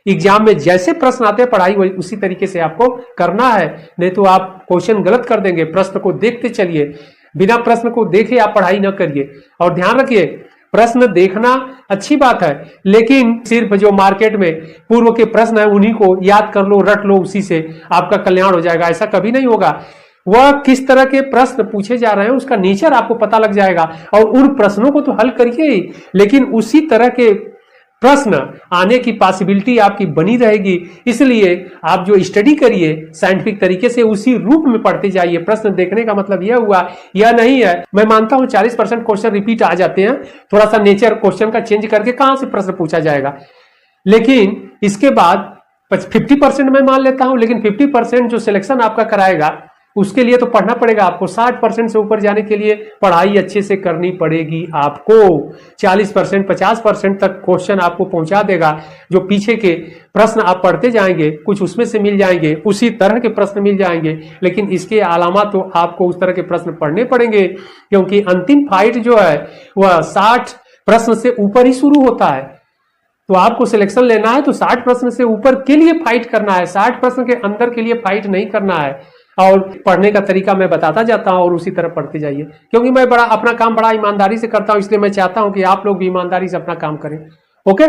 Exam में जैसे प्रश्न आते हैं पढ़ाई वही उसी तरीके से आपको करना है, नहीं तो आप क्वेश्चन गलत कर देंगे। प्रश्न को देखते चलिए, बिना प्रश्न को देखे आप पढ़ाई न करिए। और ध्यान रखिए, प्रश्न देखना अच्छी बात है, लेकिन सिर्फ जो मार्केट में पूर्व के प्रश्न है उन्हीं को याद कर लो, रट लो, उसी से आपका कल्याण हो जाएगा, ऐसा कभी नहीं होगा। वह किस तरह के प्रश्न पूछे जा रहे हैं उसका नेचर आपको पता लग जाएगा, और उन प्रश्नों को तो हल करिए ही, लेकिन उसी तरह के प्रश्न आने की पॉसिबिलिटी आपकी बनी रहेगी। इसलिए आप जो स्टडी करिए साइंटिफिक तरीके से उसी रूप में पढ़ते जाइए। प्रश्न देखने का मतलब यह हुआ, यह नहीं है। मैं मानता हूं 40% क्वेश्चन रिपीट आ जाते हैं, थोड़ा सा नेचर क्वेश्चन का चेंज करके कहां से प्रश्न पूछा जाएगा, लेकिन इसके बाद 50% मैं मान लेता हूं, लेकिन 50% जो सिलेक्शन आपका कराएगा उसके लिए तो पढ़ना पड़ेगा आपको। 60% से ऊपर जाने के लिए पढ़ाई अच्छे से करनी पड़ेगी आपको। 40% 50% तक क्वेश्चन आपको पहुंचा देगा। जो पीछे के प्रश्न आप पढ़ते जाएंगे कुछ उसमें से मिल जाएंगे, उसी तरह के प्रश्न मिल जाएंगे, लेकिन इसके अलावा तो आपको उस तरह के प्रश्न पढ़ने पड़ेंगे, क्योंकि अंतिम फाइट जो है वह 60 प्रश्न से ऊपर ही शुरू होता है। तो आपको सिलेक्शन लेना है तो 60 प्रश्न से ऊपर के लिए फाइट करना है, 60 प्रश्न के अंदर के लिए फाइट नहीं करना है। और पढ़ने का तरीका मैं बताता जाता हूं और उसी तरह पढ़ते जाइए, क्योंकि मैं अपना काम बड़ा ईमानदारी से करता हूं, इसलिए मैं चाहता हूं कि आप लोग भी ईमानदारी से अपना काम करें। ओके।